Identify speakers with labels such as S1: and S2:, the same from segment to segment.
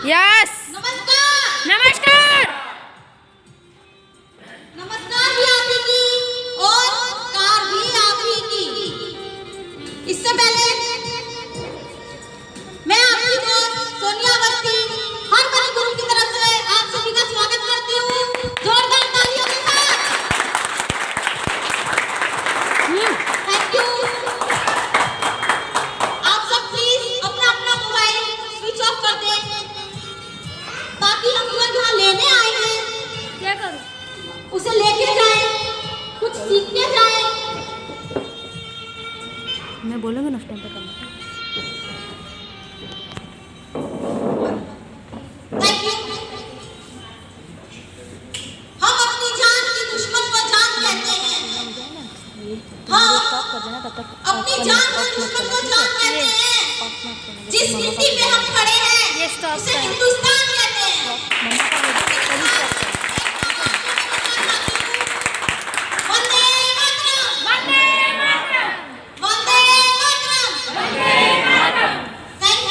S1: Yes
S2: नमस्कार
S1: नमस्कार
S2: नमस्कार भी आप ही की और कार भी आप ही की। इससे पहले मैं आपकी दोस्त सोनिया अवस्थी हर बड़ी गुरु की तरफ से आप सभी का स्वागत करती हूँ जोरदार तालियों के साथ। Thank you. आप सब प्लीज अपना अपना मोबाइल स्विच ऑफ कर दें ताकि हम लोग यहाँ लेने आए हैं
S1: क्या करूं
S2: उसे लेके जाए कुछ सीखने जाए।
S1: मैं बोलूँगा ना उस टाइम पे करना।
S2: Thank you. हम अपनी जान की दुश्मन को जान कहते हैं। हाँ अपनी जान के दुश्मन को जान कहते हैं। जिस मिट्टी पे हम खड़े हैं उसे हिंदुस्तान कहते हैं। Vande Mataram Vande Mataram Vande Mataram Vande Mataram. Thank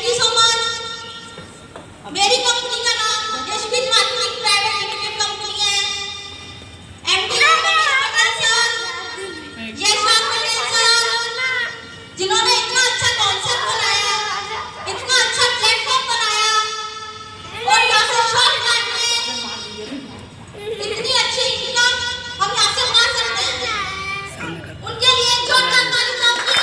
S2: you so much. मेरी कंपनी का नाम Yashveer marketing private limited company है। MD Patel sir, Yashwant Patel sir, जिन्होंने इतना अच्छा कॉन्सेप्ट बनाया, इतना अच्छा प्लेटफॉर्म बनाया और यहाँ से शॉर्ट टाइम में इतनी अच्छी इनकम हम यहाँ से बना सकते हैं। उनके लिए जोरदार ताली चाहूंगी।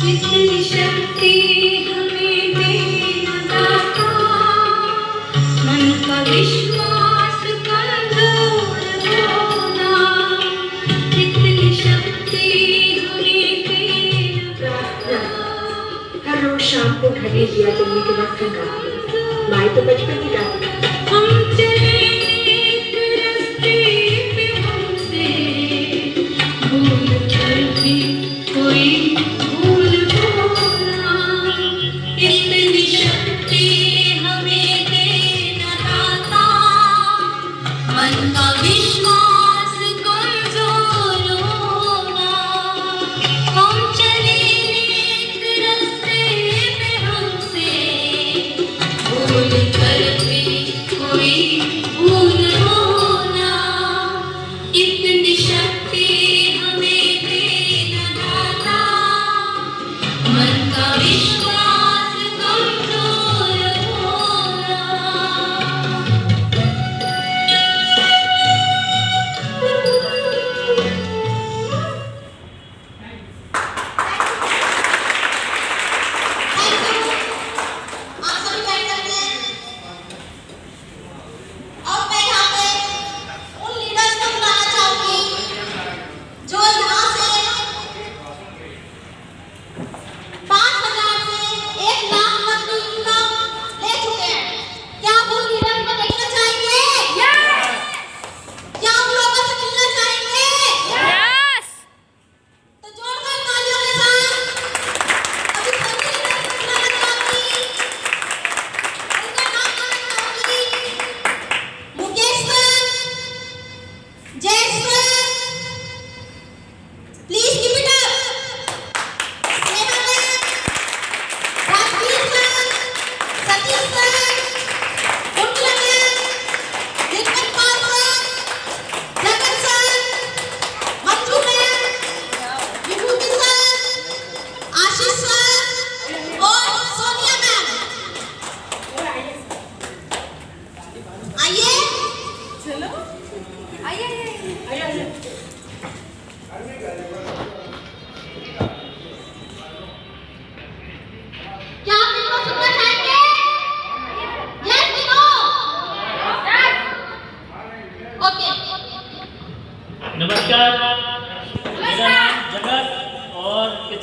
S3: इतनी शक्ति हमें देना दाता, मन का विश्वास कमजोर होना। इतनी शक्ति हमें देना दाता।
S4: हर रोज शाम को घर में दिया जलने के वक्त गाती, माए तो बचपन की गाती।
S3: हम चले एक रास्ते पे हमसे भूल कर भी कोई भूल होना। इतनी शक्ति हमें देना दाता, मन का विश्वास कमजोर होना। हम चले एक रास्ते पे हमसे भूल कर भी कोई भूल होना। इतनी शक्ति हमें देना दाता,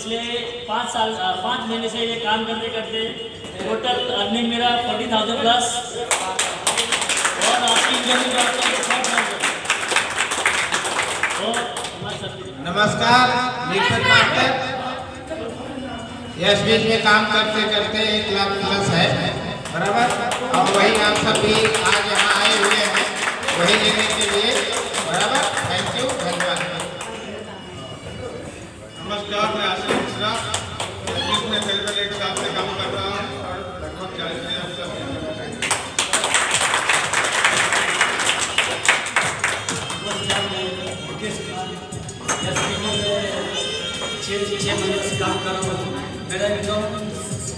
S5: पिछले 5 महीने से ये काम करते करते टोटल अर्निंग मेरा 40,000 प्लस और आपकी इनकम की बात करें तो 60,000।
S6: नमस्कार, नीरज मास्टर। यस बीच में काम करते करते 1 लाख प्लस है, बराबर। और वही आप सभी आज यहाँ आए हुए हैं वही लेने के लिए, बराबर। थैंक यू, धन्यवाद।
S7: नमस्कार, मैं आशीष मिश्रा जिसमें करीबन 1 साल से काम कर रहा हूँ और लगभग 40,000
S5: छः महीने से काम कर रहा हूँ। मेरा इनकम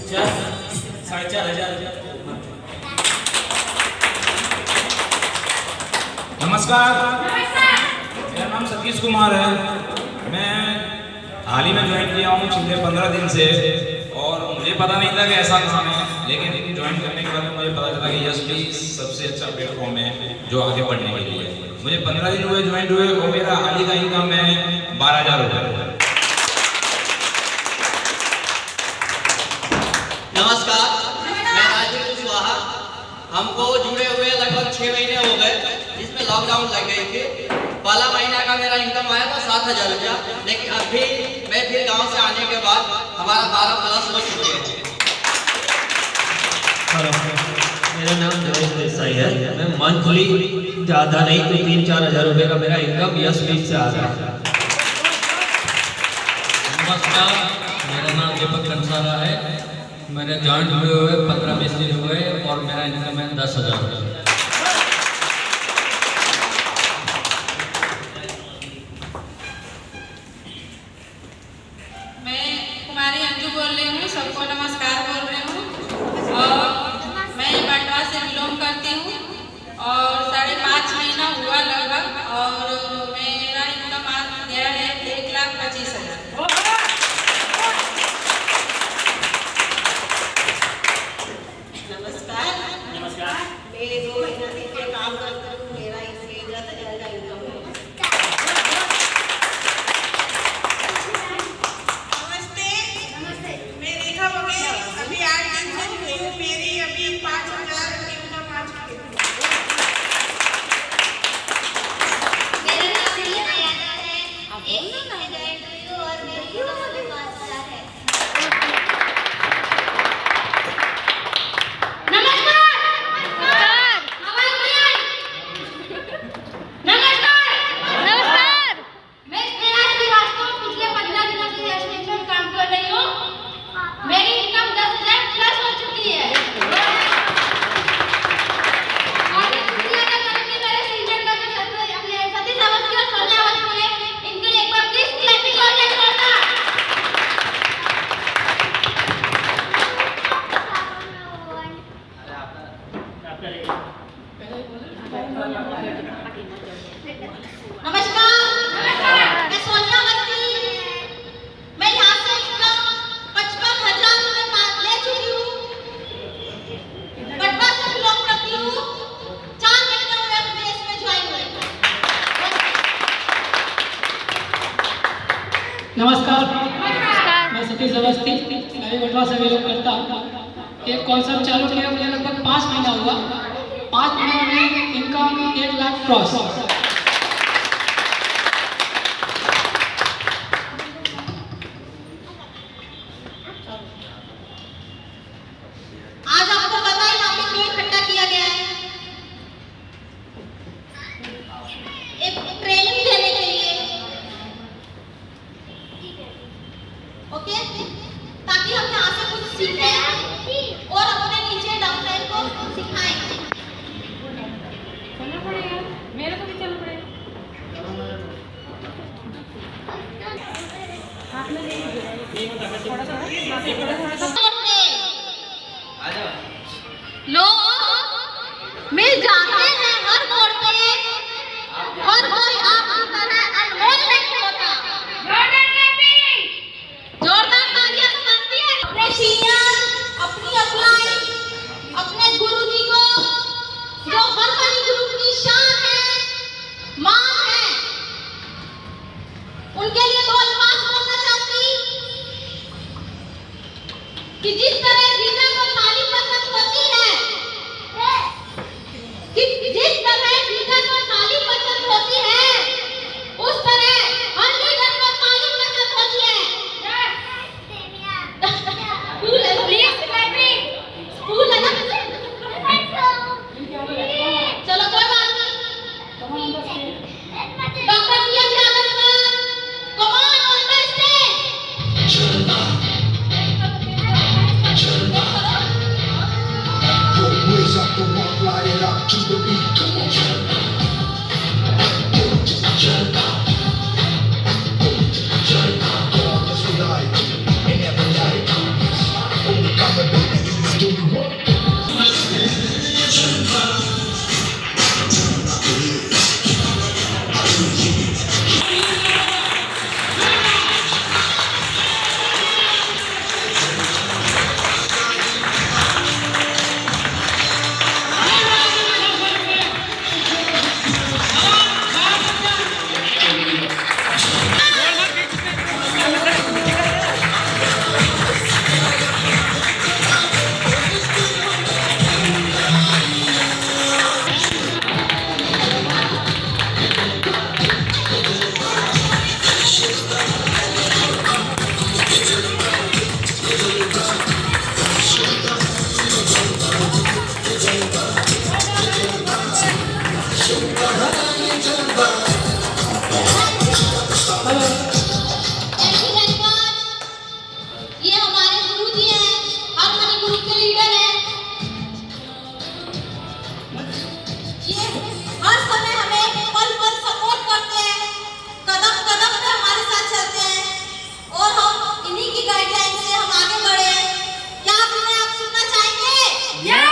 S5: 4,500
S8: नमस्कार, मेरा नाम सतीश कुमार है। मैं हाल ही में ज्वाइन किया हूँ पिछले 15 दिन से और मुझे पता नहीं था कि ऐसा काम है, लेकिन ज्वाइन करने के बाद मुझे पता चला कि यस भी सबसे अच्छा प्लेटफॉर्म है जो आगे बढ़ने के लिए। मुझे 15 दिन हुए ज्वाइन हुए और मेरा हाल ही का इनकम है 12,000 रुपये।
S9: नमस्कार, मैं राजीव कुशवाहा। हमको जुड़े हुए लगभग 6 महीने हो गए, जिसमें लॉकडाउन लग गई थी। पहला महीना का मेरा इनकम आया था 7,000 रुपया, लेकिन अभी मैं फिर गांव से आने के बाद हमारा 12 प्लस हो चुके हैं।
S10: मेरा नाम नरेश देसाई है। मैं मंथली ज़्यादा नहीं तो 3-4 हज़ार रुपये का मेरा इनकम यस बीच से आ रहा है। नमस्कार, मेरा नाम दीपक कंसारा है। मैंने जॉइंट हुए 15-20 दिन हुए और मेरा इनकम है 10,000 रुपये।
S11: मैं कुमारी अंजू बोल रही हूँ, सबको नमस्कार बोल रही हूँ। और मैं बटवा से बिलोंग करती हूँ और 5.5 महीना हुआ लगभग, और मेरा इनकम आ गया है 1,25,000।
S2: नमस्कार, मैं 2 महीना से काम करती हूँ। मेरा इसलिए 10,000 का इनकम है।
S11: नमस्ते, मैं रेखा बघेल अभी 8 दिन से जुड़ी हूँ। मेरी अभी 5,000 इनकम आ चुकी है।
S2: मेरा नाम रीना यादव है। 1 महीने ज्वाइन हुई हूँ और मेरी इनकम अभी 5,000 है।
S12: नमस्कार, मैं सतीश अवस्थी नई बटवा से बिलोंग करता हूँ। एक कॉन्सेप्ट चालू किया मुझे लगभग 5 महीना हुआ। 5 महीने में इनकम 1 लाख क्रॉस।
S2: आज आपको पता है यहाँ पे क्यों इकट्ठा किया गया है? एक ट्रेनिंग देने के लिए, ओके? ताकि हम यहाँ से कुछ सीखें और अपने नीचे डाउनलाइन को सिखाएं।
S11: चलना पड़ेगा, मेरे को भी चलना पड़ेगा। हाथ में ले लीजिए थोड़ा सा।
S2: लोग मिल जाते हैं हर मोड़ पे और कोई आपकी तरह अनमोल नहीं होता। जोरदार तालियां बनती है अपने सीनियर, अपनी अपलाइन, अपने गुरुजी को जो हर बड़ी गुरु की शान है, मान है। उनके लिए 2 अल्फाज बोलना चाहती कि जिस तरह जीजा को थाली पसंद होती है, कि जिस तरह जीजा को थाली पसंद होती है, उस तरह हर लीडर को थाली पसंद होती है। स्कूल है ना? चलो कोई बात नहीं। Doctor PM Yadav sir, come on on the stage.
S13: Raise up the one, fly it out to the beat. Come on, Jump on, let's ride. And every night, only coming baby, let's do the work.
S2: ये हमारे गुरु जी हैं, हम Honey group के leader हैं। ये हर समय हमें पल पल सपोर्ट करते हैं, कदम कदम पे हमारे साथ चलते हैं और हम इन्हीं की गाइडलाइन से हम आगे बढ़े हैं। क्या आप इन्हें आप सुनना चाहेंगे? यस।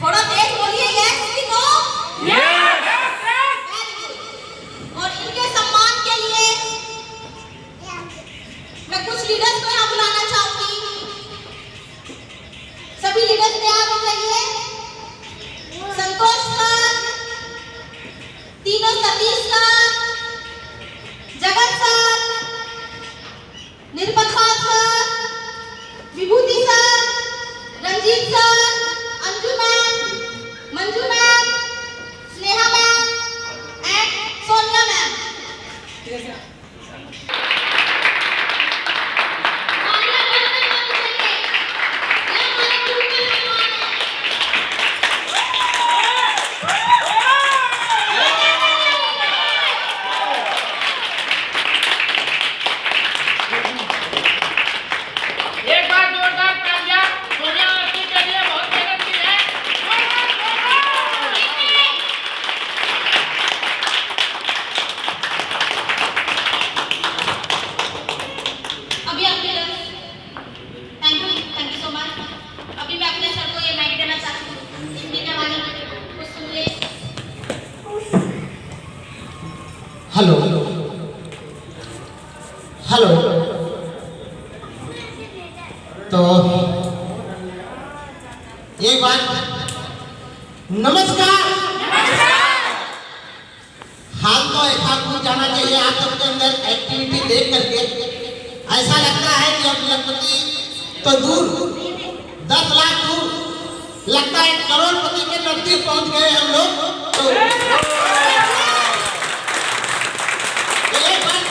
S2: थोड़ा तेज बोलिए, यस कि नो? और इनके सम्मान के लिए मैं कुछ लीडर्स को यहाँ बुलाना चाहूंगी। सभी लीडर्स तैयार हो जाइए। संतोष सर, तीनों Satish sir, Jagat sir, Nirmal sir, Vibhuti sir, Ranjeet sir, Anju ma'am, Manju ma'am, Sneha ma'am and Sonia ma'am.
S5: एक बार जोरदार तालियां सोनिया मासी के लिए, बहुत मेहनत की है।
S2: अभी आपके थैंक यू सो मच। अभी मैं अपने सर को ये माइक देना चाहती हूँ। हिंदी में वाली कुछ सुन ले।
S6: Hello hello. तो एक बार नमस्कार। हाल तो ऐसा कुछ जाना चाहिए आप सबके अंदर एक्टिविटी देख करके ऐसा लगता है कि अब लखपति तो दूर 10 लाख दूर लगता है करोड़पति के नजदीक पहुंच गए हम लोग। तो एक बार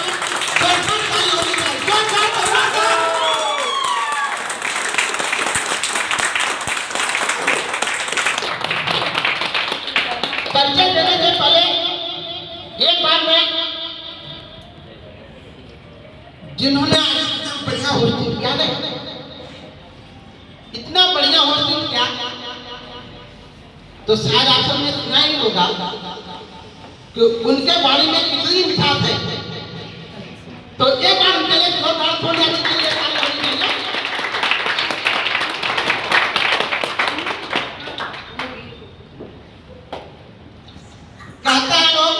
S6: परिचय देने से पहले एक बार मैं जिन्होंने आज इतना बढ़िया होस्टिंग किया ना, इतना बढ़िया होस्टिंग किया, तो शायद आप सबने सुना ही होगा कि उनके वाणी में कितनी मिठास है। तो एक बार उनके लिए जोरदार सोनिया जी के लिए ताली होनी चाहिए। कहते हैं लोग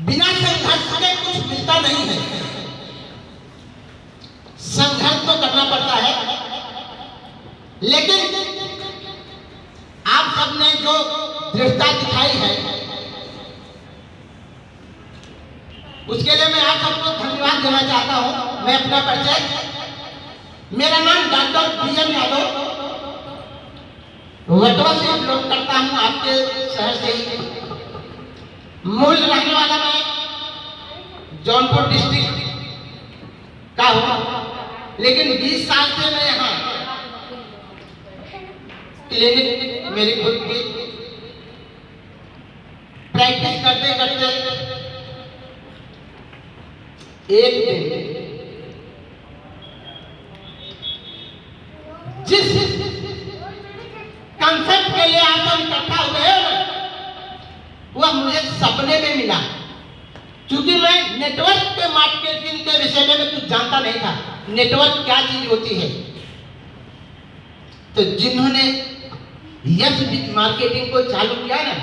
S6: बिना संघर्ष के कुछ मिलता नहीं है। संघर्ष तो करना पड़ता है, लेकिन आप सबने जो दृढ़ता दिखाई है उसके लिए मैं आप सबको धन्यवाद देना चाहता हूँ। मैं अपना परिचय, मेरा नाम डॉक्टर बीएम यादव, वटवा से बिलोंग करता हूँ, आपके शहर से ही। मूल रहने वाला मैं जौनपुर डिस्ट्रिक्ट का हूँ, लेकिन 20 साल से मैं यहाँ क्लिनिक मेरी खुद की प्रैक्टिस करते करते एक दिन जिस कंसेप्ट के लिए आप सब इकट्ठा हुए वह मुझे सपने में मिला। क्योंकि मैं नेटवर्क के मार्केटिंग के विषय में मैं कुछ जानता नहीं था, नेटवर्क क्या चीज होती है। तो जिन्होंने यस मार्केटिंग को चालू किया ना,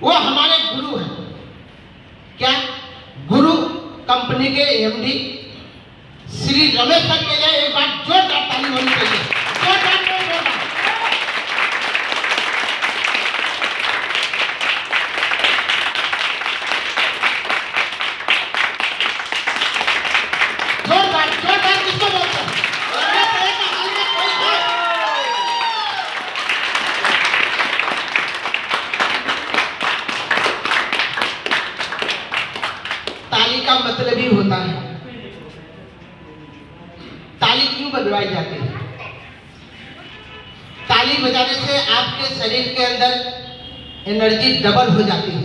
S6: वो हमारे गुरु हैं। क्या? गुरु कंपनी के एमडी श्री रमेश सर के लिए एक बार जोरदार ताली होनी चाहिए। जोरदार। किसको बोलते हैं? ताली का मतलब ही होता है, ताली क्यों बजवाई जाती है? ताली बजाने से आपके शरीर के अंदर एनर्जी डबल हो जाती है।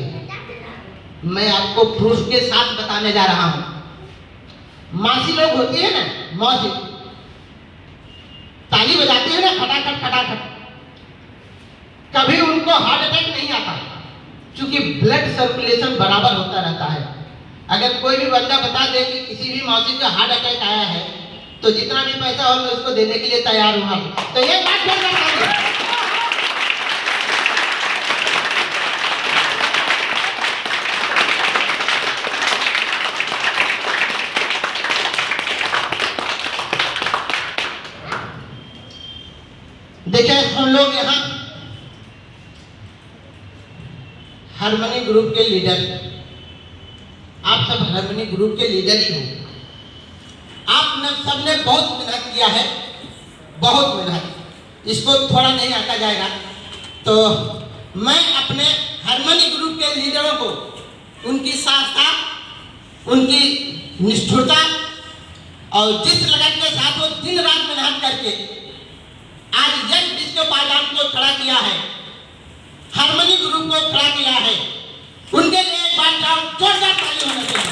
S6: मैं आपको प्रूफ के साथ बताने जा रहा हूं। मासी लोग होती है ना, मौसी ताली बजाती है ना फटाफट फटाफट, कभी उनको हार्ट अटैक नहीं आता, क्योंकि ब्लड सर्कुलेशन बराबर होता रहता है। अगर कोई भी बंदा बता दे कि किसी भी मौसी का हार्ट अटैक आया है, तो जितना भी पैसा हो मैं उसको देने के लिए तैयार हूँ। तो ये बात देखिए, हम लोग यहाँ हारमोनी ग्रुप के लीडर, आप सब हारमोनी ग्रुप के लीडर ही हो। आपने सबने बहुत मेहनत किया है, बहुत मेहनत, इसको थोड़ा नहीं आंका जाएगा। तो मैं अपने हारमोनी ग्रुप के लीडरों को उनकी साहसता, उनकी निष्ठुरता और जिस लगन के साथ वो दिन रात मेहनत करके आज यश विश्व पायदान को खड़ा किया है, हारमोनी ग्रुप को खड़ा किया है, उनके लिए एक बार जोरदार ताली होना चाहिए।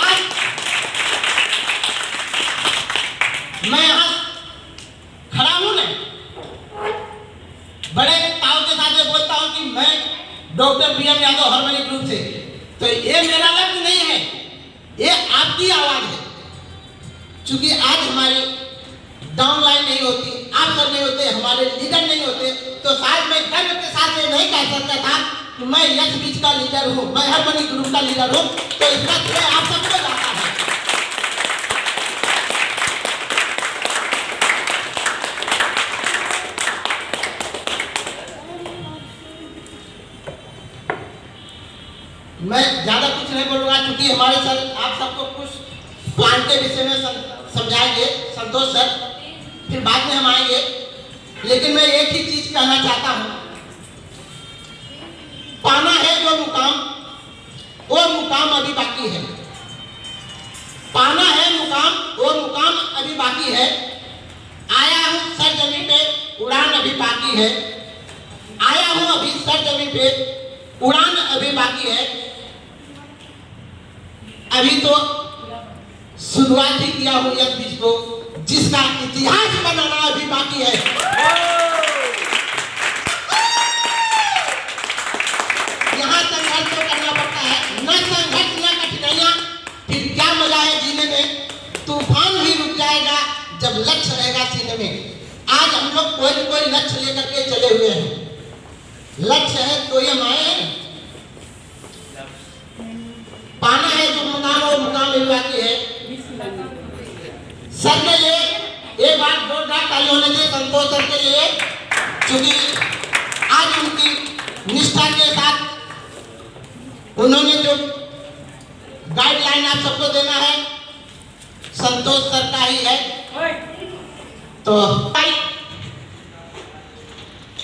S6: आज मैं यहाँ खड़ा हूँ ना, बड़े ताव के साथ बोलता हूँ कि मैं doctor BM Yadav harmony group से। तो ये मेरा लक्ष्य नहीं है, ये आपकी आवाज है। क्योंकि आज हमारी डाउनलाइन नहीं होती, आप सब नहीं होते, हमारे लीडर नहीं होते, तो शायद मैं गर्व के साथ ये नहीं कह सकता था कि मैं यश बीच का लीडर हूँ, मैं हारमोनी ग्रुप का लीडर हूँ। तो इसका श्रेय आप सबको जाता है। मैं ज्यादा कुछ नहीं बोलूंगा, क्योंकि हमारे सर आप सबको कुछ प्लान के विषय में समझाएंगे, संतोष सर, फिर बाद में हम आएंगे। लेकिन मैं एक ही चीज कहना चाहता हूं, पाना है जो मुकाम, वो मुकाम अभी बाकी है। पाना है मुकाम, वो मुकाम अभी बाकी है। आया हूं सर जमीन पे, उड़ान अभी बाकी है। आया हूं अभी सर जमीन पे, उड़ान अभी बाकी है। अभी तो शुरुआत ही किया हूं यश बीच को, जिसका इतिहास बनाना अभी बाकी है। यहाँ संघर्ष तो करना पड़ता है, न संघर्ष न कठिनाइयां, फिर क्या मजा है जीने में। तूफान भी रुक जाएगा जब लक्ष्य रहेगा सीने में। आज हम लोग कोई न कोई लक्ष्य लेकर के चले हुए हैं। लक्ष्य है तो ये माए है, पाना है जो मुकाम, वो मुकाम अभी बाकी है। सर के लिए एक बार जोरदार ताली होने चाहिए, संतोष सर के लिए। क्योंकि आज उनकी निष्ठा के साथ उन्होंने जो गाइडलाइन आप सबको देना है संतोष सर का ही है। तो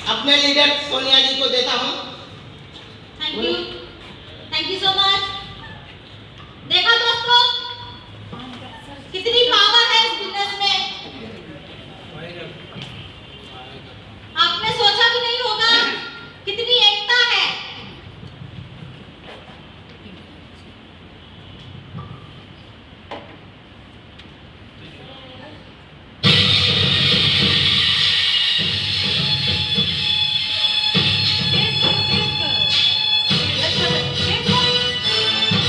S6: अपने लीडर सोनिया जी को देता हूं।
S2: Thank you so much. देखा दोस्तों कितनी पावर है इस बिजनेस में, आपने सोचा भी नहीं होगा कितनी एकता है।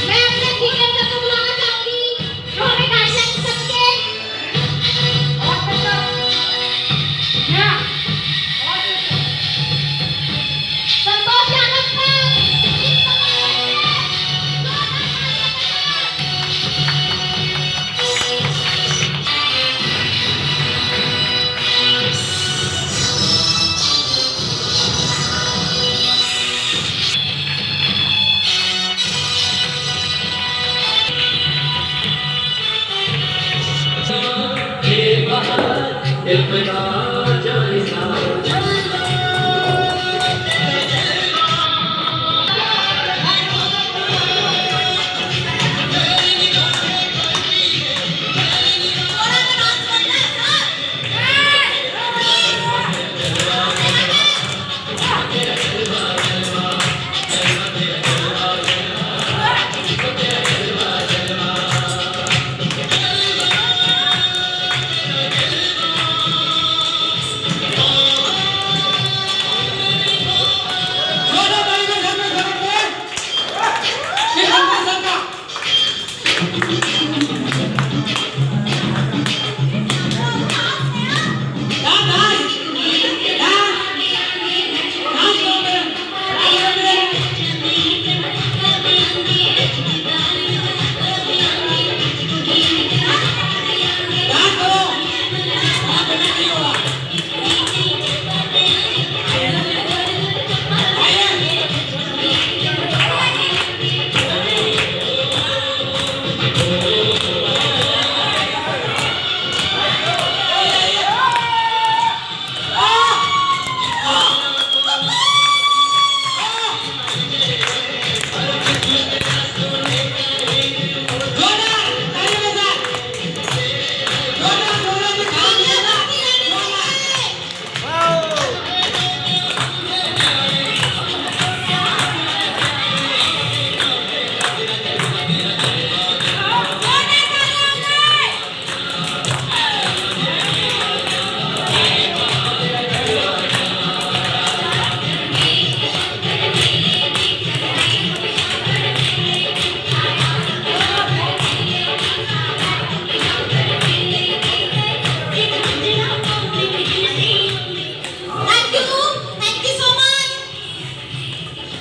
S2: मैं अपने सीनियर सर को बुलाना चाहूंगी जो हमें गाइडलाइन सबके संतोष यादव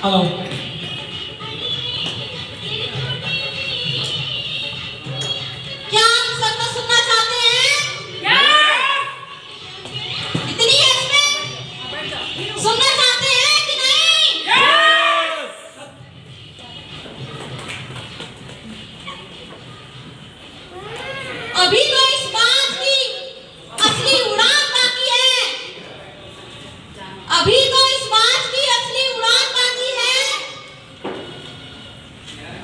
S12: हेलो
S2: क्या आप सब सुनना चाहते हैं? इतनी इसमें सुनना चाहते हैं कि नहीं? अभी तो इस बात की असली उड़ान बाकी है। अभी तो इस बात की असली उड़ान बाकी है।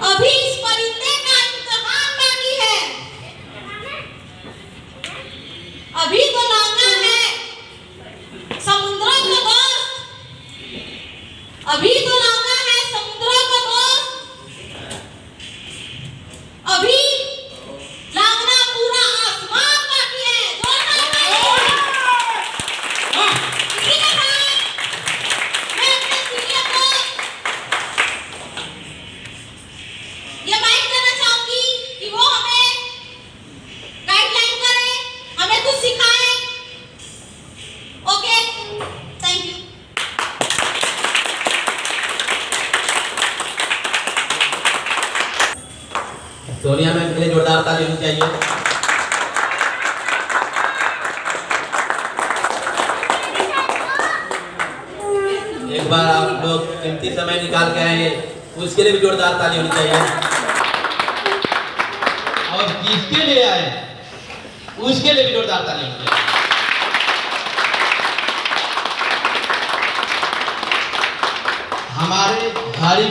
S2: अभी इस परिंदे का इम्तिहान बाकी है। अभी तो लौंडा है समुद्रों का दोस्त। अभी तो लौंडा है समुद्रों का दोस्त। अभी लांगना पूरा आसमान बाकी है। इसी के साथ मैं अपने सीनियर को ये बाइक देना चाहूंगी कि वो हमें गाइडलाइन करे, हमें कुछ सिखाए। Okay, thank you.
S14: Sonia ma'am के लिए जोरदार ताली होनी चाहिए। इस बार आप लोग कीमती समय निकाल के आए, उसके लिए भी जोरदार ताली होनी चाहिए। और जिसके लिए आए उसके लिए भी जोरदार ताली होनी चाहिए। हमारे भारी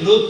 S14: ग्रुप